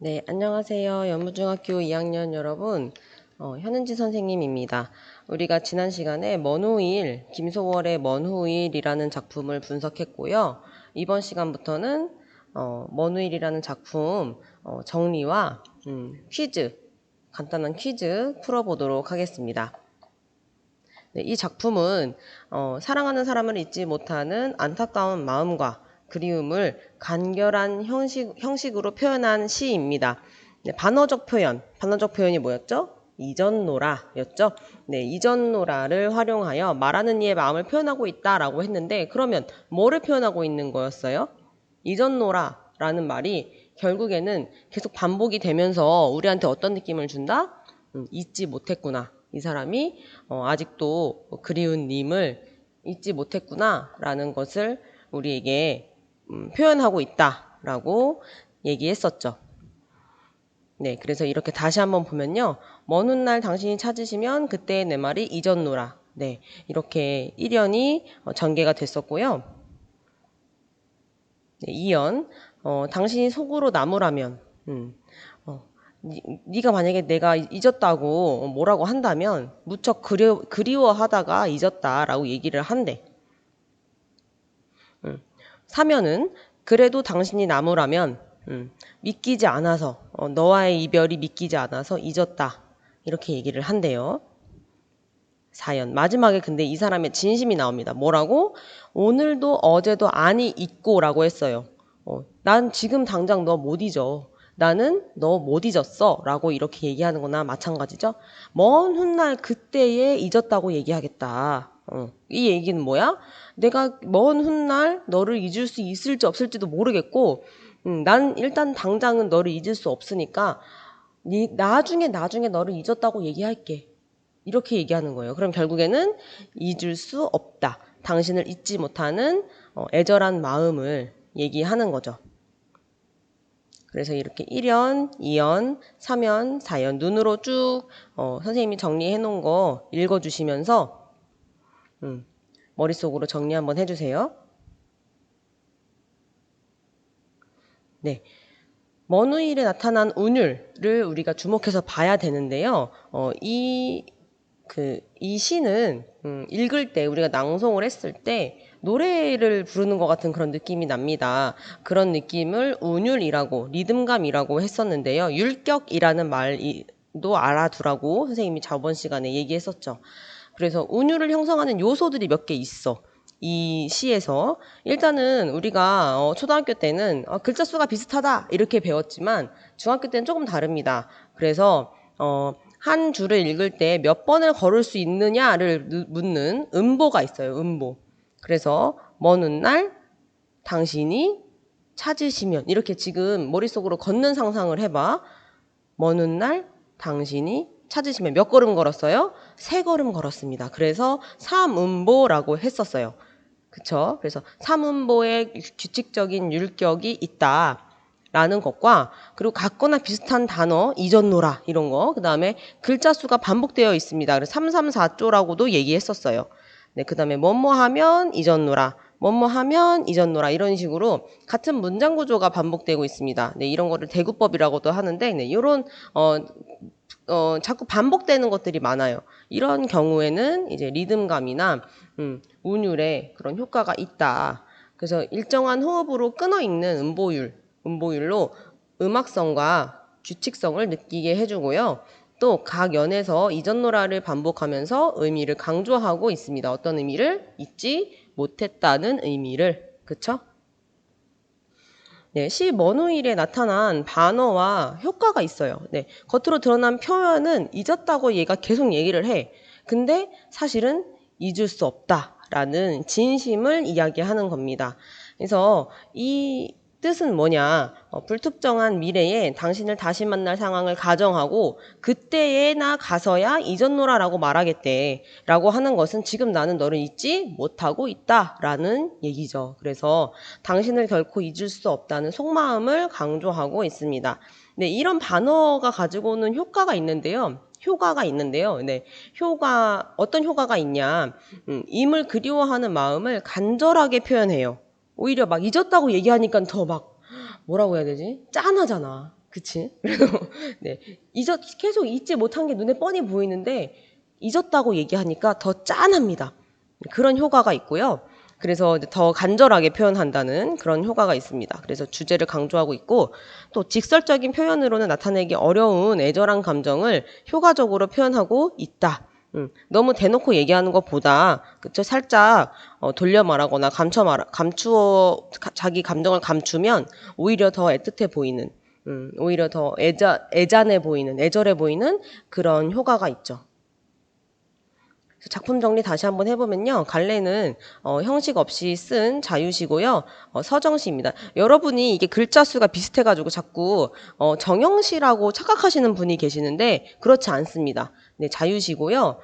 네, 안녕하세요. 연무중학교 2학년 여러분. 현은지 선생님입니다. 우리가 지난 시간에 먼 후일, 김소월의 먼 후일이라는 작품을 분석했고요. 이번 시간부터는 먼 후일이라는 작품 정리와 퀴즈, 간단한 퀴즈 풀어보도록 하겠습니다. 네, 이 작품은 사랑하는 사람을 잊지 못하는 안타까운 마음과 그리움을 간결한 형식으로 표현한 시입니다. 네, 반어적 표현이 뭐였죠? 이전노라였죠. 네, 이전노라를 활용하여 말하는 이의 마음을 표현하고 있다라고 했는데, 그러면 뭐를 표현하고 있는 거였어요? 이전노라라는 말이 결국에는 계속 반복이 되면서 우리한테 어떤 느낌을 준다? 잊지 못했구나. 이 사람이 아직도 그리운 님을 잊지 못했구나 라는 것을 우리에게 표현하고 있다라고 얘기했었죠. 네, 그래서 이렇게 다시 한번 보면요. 먼 훗날 당신이 찾으시면 그때의 내 말이 잊었노라. 네, 이렇게 1연이 전개가 됐었고요. 네, 2연, 당신이 속으로 나무라면, 네가 만약에 내가 잊었다고 뭐라고 한다면 무척 그리워하다가 잊었다라고 얘기를 한대. 사면은 그래도 당신이 나무라면 믿기지 않아서 너와의 이별이 믿기지 않아서 잊었다. 이렇게 얘기를 한대요. 4연 마지막에 근데 이 사람의 진심이 나옵니다. 뭐라고? 오늘도 어제도 아니 잊고라고 했어요. 난 지금 당장 너 못 잊어. 나는 너 못 잊었어 라고 이렇게 얘기하는 거나 마찬가지죠. 먼 훗날 그때에 잊었다고 얘기하겠다. 이 얘기는 뭐야? 내가 먼 훗날 너를 잊을 수 있을지 없을지도 모르겠고 난 일단 당장은 너를 잊을 수 없으니까 나중에 너를 잊었다고 얘기할게. 이렇게 얘기하는 거예요. 그럼 결국에는 잊을 수 없다. 당신을 잊지 못하는 애절한 마음을 얘기하는 거죠. 그래서 이렇게 1연, 2연, 3연, 4연 눈으로 쭉 선생님이 정리해 놓은 거 읽어주시면서 머릿속으로 정리 한번 해주세요. 네. 먼 후일에 나타난 운율을 우리가 주목해서 봐야 되는데요. 이 시는 읽을 때 우리가 낭송을 했을 때 노래를 부르는 것 같은 그런 느낌이 납니다. 그런 느낌을 운율이라고 리듬감이라고 했었는데요. 율격이라는 말도 알아두라고 선생님이 저번 시간에 얘기했었죠. 그래서 운율을 형성하는 요소들이 몇 개 있어. 이 시에서 일단은 우리가 초등학교 때는 글자 수가 비슷하다 이렇게 배웠지만 중학교 때는 조금 다릅니다. 그래서 한 줄을 읽을 때 몇 번을 걸을 수 있느냐를 묻는 음보가 있어요. 음보. 그래서 먼 훗날 당신이 찾으시면 이렇게 지금 머릿속으로 걷는 상상을 해봐. 먼 훗날 당신이 찾으시면 몇 걸음 걸었어요? 3걸음 걸었습니다. 그래서 삼음보라고 했었어요. 그쵸? 그래서 삼음보에 규칙적인 율격이 있다. 라는 것과 그리고 같거나 비슷한 단어 이전노라 이런 거 그 다음에 글자 수가 반복되어 있습니다. 그래서 334조라고도 얘기했었어요. 네, 그 다음에 뭐뭐하면 이전노라 뭐뭐하면 이전노라 이런 식으로 같은 문장 구조가 반복되고 있습니다. 네, 이런 거를 대구법이라고도 하는데 네, 이런 자꾸 반복되는 것들이 많아요. 이런 경우에는 이제 리듬감이나 운율에 그런 효과가 있다. 그래서 일정한 호흡으로 끊어 읽는 음보율로 음악성과 규칙성을 느끼게 해주고요. 또 각 연에서 이전노라를 반복하면서 의미를 강조하고 있습니다. 어떤 의미를? 잊지 못했다는 의미를. 그쵸? 네, 시 먼 후일에 나타난 반어와 효과가 있어요. 네, 겉으로 드러난 표현은 잊었다고 얘가 계속 얘기를 해. 근데 사실은 잊을 수 없다라는 진심을 이야기하는 겁니다. 그래서 이 뜻은 뭐냐? 불특정한 미래에 당신을 다시 만날 상황을 가정하고 그때에나 가서야 잊었노라라고 말하겠대. 라고 하는 것은 지금 나는 너를 잊지 못하고 있다라는 얘기죠. 그래서 당신을 결코 잊을 수 없다는 속마음을 강조하고 있습니다. 네, 이런 반어가 가지고 오는 효과가 있는데요. 네, 어떤 효과가 있냐. 임을 그리워하는 마음을 간절하게 표현해요. 오히려 막 잊었다고 얘기하니까 더 막 뭐라고 해야 되지? 짠하잖아. 그치? 그래서 네, 계속 잊지 못한 게 눈에 뻔히 보이는데 잊었다고 얘기하니까 더 짠합니다. 그런 효과가 있고요. 그래서 이제 더 간절하게 표현한다는 그런 효과가 있습니다. 그래서 주제를 강조하고 있고 또 직설적인 표현으로는 나타내기 어려운 애절한 감정을 효과적으로 표현하고 있다. 너무 대놓고 얘기하는 것보다 그쵸 살짝 돌려 말하거나 감추어 자기 감정을 감추면 오히려 더 애틋해 보이는 오히려 더 애잔해 보이는 애절해 보이는 그런 효과가 있죠. 작품 정리 다시 한번 해보면요. 갈래는 형식 없이 쓴 자유시고요. 서정시입니다. 여러분이 이게 글자 수가 비슷해가지고 자꾸 정형시라고 착각하시는 분이 계시는데 그렇지 않습니다. 네, 자유시고요.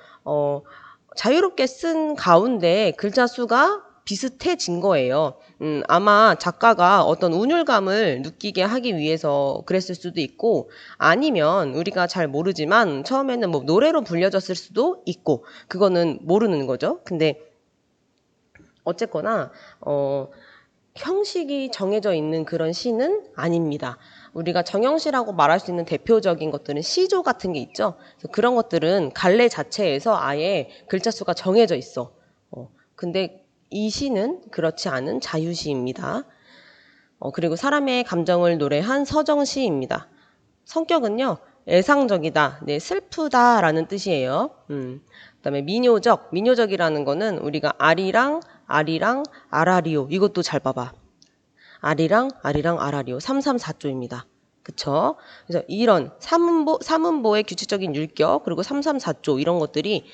자유롭게 쓴 가운데 글자 수가 비슷해진 거예요. 아마 작가가 어떤 운율감을 느끼게 하기 위해서 그랬을 수도 있고 아니면 우리가 잘 모르지만 처음에는 뭐 노래로 불려졌을 수도 있고 그거는 모르는 거죠. 근데 어쨌거나 형식이 정해져 있는 그런 시는 아닙니다. 우리가 정형시라고 말할 수 있는 대표적인 것들은 시조 같은 게 있죠. 그래서 그런 것들은 갈래 자체에서 아예 글자 수가 정해져 있어. 근데 이 시는 그렇지 않은 자유시입니다. 그리고 사람의 감정을 노래한 서정시입니다. 성격은요, 애상적이다, 네, 슬프다라는 뜻이에요. 그다음에 민요적이라는 거는 우리가 아리랑, 아라리오 이것도 잘 봐봐. 아리랑, 아라리오 334조입니다. 그쵸? 그래서 이런 삼음보의 규칙적인 율격 그리고 334조 이런 것들이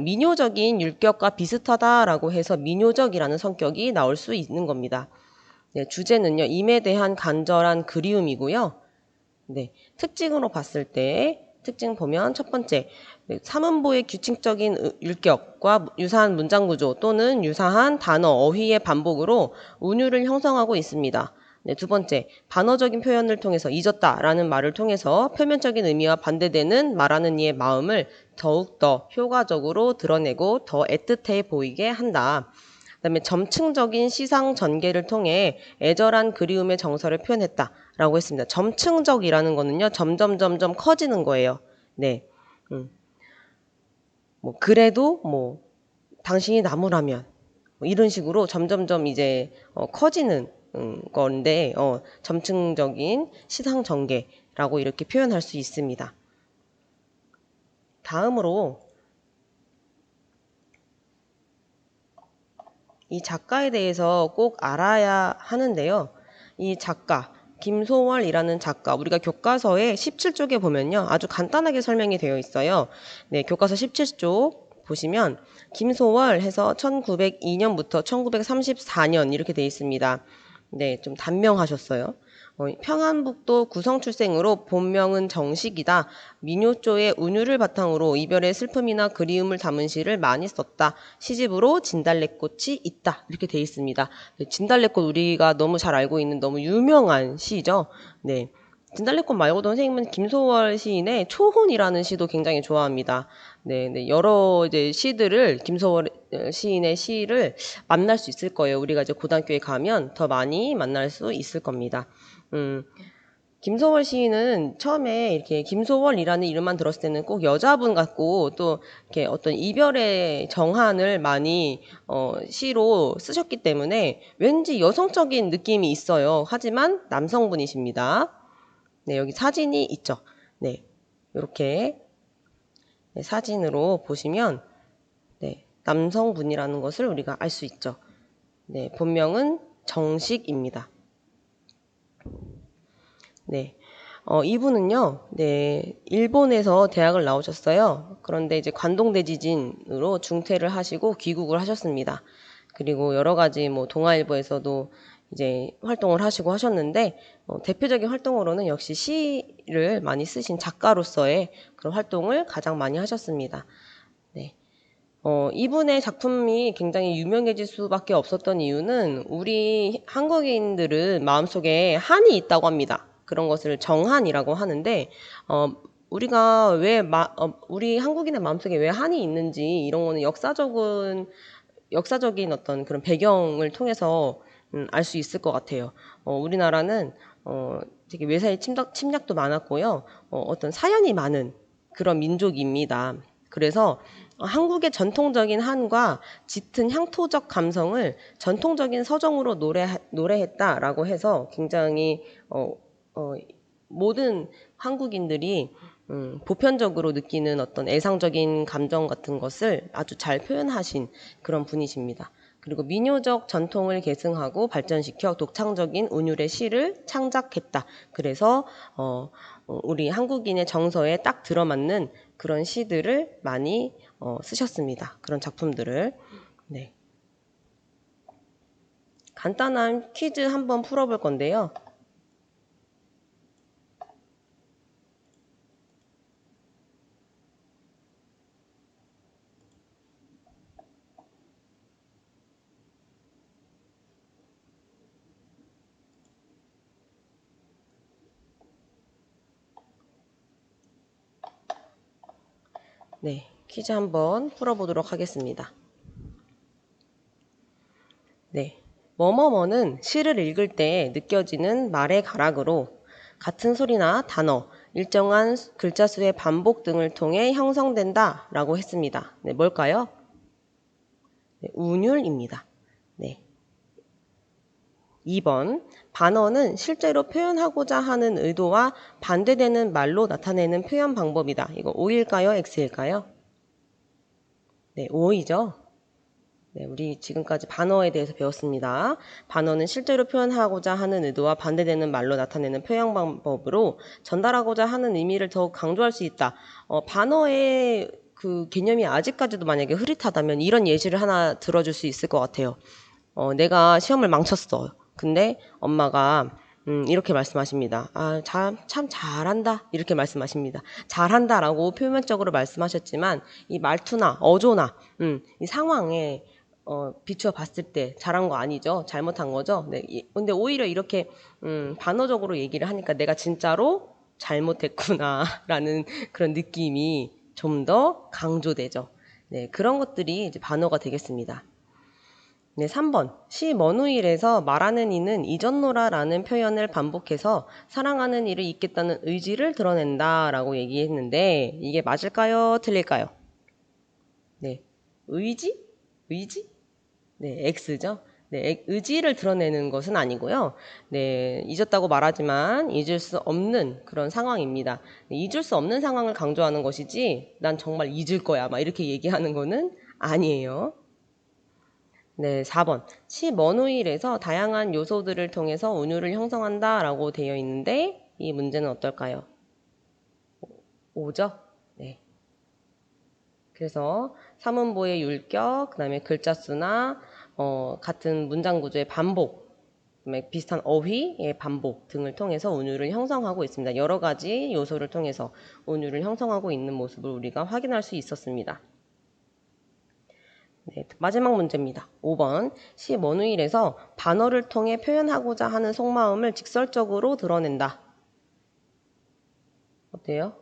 민요적인 율격과 비슷하다라고 해서 민요적이라는 성격이 나올 수 있는 겁니다. 네, 주제는요, 임에 대한 간절한 그리움이고요. 네, 특징으로 봤을 때 특징 보면 첫 번째, 네, 삼음보의 규칙적인 율격과 유사한 문장 구조 또는 유사한 단어, 어휘의 반복으로 운율을 형성하고 있습니다. 네, 두 번째, 반어적인 표현을 통해서 잊었다라는 말을 통해서 표면적인 의미와 반대되는 말하는 이의 마음을 더욱더 효과적으로 드러내고 더 애틋해 보이게 한다. 그다음에 점층적인 시상 전개를 통해 애절한 그리움의 정서를 표현했다라고 했습니다. 점층적이라는 거는요, 점점 커지는 거예요. 네, 뭐 그래도 뭐 당신이 나무라면 뭐 이런 식으로 점점점 이제 커지는 건데 점층적인 시상 전개라고 이렇게 표현할 수 있습니다. 다음으로 이 작가에 대해서 꼭 알아야 하는데요. 이 작가, 김소월이라는 작가, 우리가 교과서에 17쪽에 보면요. 아주 간단하게 설명이 되어 있어요. 네, 교과서 17쪽 보시면 김소월 해서 1902년부터 1934년 이렇게 되어 있습니다. 네, 좀 단명하셨어요. 평안북도 구성 출생으로 본명은 정식이다. 민요조의 운율을 바탕으로 이별의 슬픔이나 그리움을 담은 시를 많이 썼다. 시집으로 진달래꽃이 있다. 이렇게 돼 있습니다. 네, 진달래꽃 우리가 너무 잘 알고 있는 너무 유명한 시죠. 네. 진달래꽃 말고도 선생님은 김소월 시인의 초혼이라는 시도 굉장히 좋아합니다. 네, 네, 여러 이제 시들을 김소월 시인의 시를 만날 수 있을 거예요. 우리가 이제 고등학교에 가면 더 많이 만날 수 있을 겁니다. 김소월 시인은 처음에 이렇게 김소월이라는 이름만 들었을 때는 꼭 여자분 같고 또 이렇게 어떤 이별의 정한을 많이 시로 쓰셨기 때문에 왠지 여성적인 느낌이 있어요. 하지만 남성분이십니다. 네, 여기 사진이 있죠. 네, 이렇게 네, 사진으로 보시면 네, 남성분이라는 것을 우리가 알 수 있죠. 네, 본명은 정식입니다. 네. 이분은요, 네, 일본에서 대학을 나오셨어요. 그런데 이제 관동대 지진으로 중퇴를 하시고 귀국을 하셨습니다. 그리고 여러 가지 뭐 동아일보에서도 이제 활동을 하시고 하셨는데, 대표적인 활동으로는 역시 시를 많이 쓰신 작가로서의 그런 활동을 가장 많이 하셨습니다. 네. 이분의 작품이 굉장히 유명해질 수밖에 없었던 이유는 우리 한국인들은 마음속에 한이 있다고 합니다. 그런 것을 정한이라고 하는데, 우리가 우리 한국인의 마음속에 왜 한이 있는지 이런 거는 역사적인 어떤 그런 배경을 통해서 알 수 있을 것 같아요. 우리나라는 되게 외사의 침략도 많았고요. 어떤 사연이 많은 그런 민족입니다. 그래서 한국의 전통적인 한과 짙은 향토적 감성을 전통적인 서정으로 노래했다라고 해서 굉장히 모든 한국인들이 보편적으로 느끼는 어떤 애상적인 감정 같은 것을 아주 잘 표현하신 그런 분이십니다. 그리고 민요적 전통을 계승하고 발전시켜 독창적인 운율의 시를 창작했다. 그래서 우리 한국인의 정서에 딱 들어맞는 그런 시들을 많이 쓰셨습니다. 그런 작품들을. 네. 간단한 퀴즈 한번 풀어볼 건데요. 네, 퀴즈 한번 풀어보도록 하겠습니다. 네, 뭐뭐뭐는 시를 읽을 때 느껴지는 말의 가락으로 같은 소리나 단어, 일정한 글자 수의 반복 등을 통해 형성된다 라고 했습니다. 네, 뭘까요? 네, 운율입니다. 네. 2번, 반어는 실제로 표현하고자 하는 의도와 반대되는 말로 나타내는 표현 방법이다. 이거 O일까요? X일까요? 네, O이죠. 네, 우리 지금까지 반어에 대해서 배웠습니다. 반어는 실제로 표현하고자 하는 의도와 반대되는 말로 나타내는 표현 방법으로 전달하고자 하는 의미를 더욱 강조할 수 있다. 반어의 그 개념이 아직까지도 만약에 흐릿하다면 이런 예시를 하나 들어줄 수 있을 것 같아요. 내가 시험을 망쳤어. 근데 엄마가 이렇게 말씀하십니다. 아, 참 잘한다. 이렇게 말씀하십니다. 잘한다라고 표면적으로 말씀하셨지만 이 말투나 어조나 이 상황에 비추어 봤을 때 잘한 거 아니죠. 잘못한 거죠. 네. 근데 오히려 이렇게 반어적으로 얘기를 하니까 내가 진짜로 잘못했구나라는 그런 느낌이 좀 더 강조되죠. 네, 그런 것들이 이제 반어가 되겠습니다. 네, 3번. 시 먼우일에서 말하는 이는 이전노라라는 표현을 반복해서 사랑하는 이를 잊겠다는 의지를 드러낸다라고 얘기했는데 이게 맞을까요? 틀릴까요? 네. 의지? 의지? 네, X죠. 네, 의지를 드러내는 것은 아니고요. 네, 잊었다고 말하지만 잊을 수 없는 그런 상황입니다. 네, 잊을 수 없는 상황을 강조하는 것이지 난 정말 잊을 거야 막 이렇게 얘기하는 거는 아니에요. 네, 4번. 시 먼우일에서 다양한 요소들을 통해서 운율을 형성한다 라고 되어 있는데 이 문제는 어떨까요? 5죠? 네. 그래서 사문보의 율격, 그 다음에 글자 수나 같은 문장 구조의 반복, 그다음에 비슷한 어휘의 반복 등을 통해서 운율을 형성하고 있습니다. 여러 가지 요소를 통해서 운율을 형성하고 있는 모습을 우리가 확인할 수 있었습니다. 네, 마지막 문제입니다. 5번. 시 먼우일에서 반어를 통해 표현하고자 하는 속마음을 직설적으로 드러낸다. 어때요?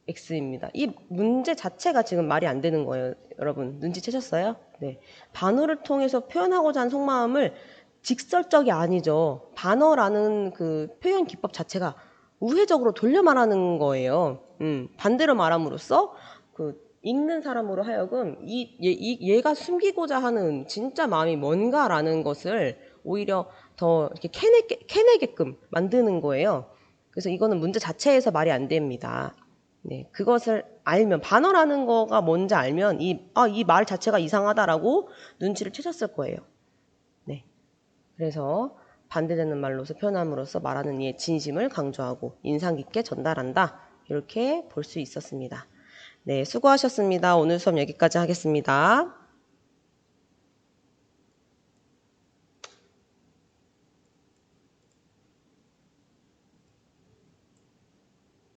X입니다. 이 문제 자체가 지금 말이 안 되는 거예요. 여러분, 눈치채셨어요? 네. 반어를 통해서 표현하고자 하는 속마음을 직설적이 아니죠. 반어라는 그 표현 기법 자체가 우회적으로 돌려 말하는 거예요. 반대로 말함으로써 그 읽는 사람으로 하여금 얘가 숨기고자 하는 진짜 마음이 뭔가라는 것을 오히려 더 이렇게 캐내게끔 만드는 거예요. 그래서 이거는 문제 자체에서 말이 안 됩니다. 네, 그것을 알면, 반어라는 거가 뭔지 알면, 이 말 자체가 이상하다라고 눈치를 채셨을 거예요. 네. 그래서 반대되는 말로서 표현함으로써 말하는 이의 진심을 강조하고 인상 깊게 전달한다. 이렇게 볼 수 있었습니다. 네, 수고하셨습니다. 오늘 수업 여기까지 하겠습니다.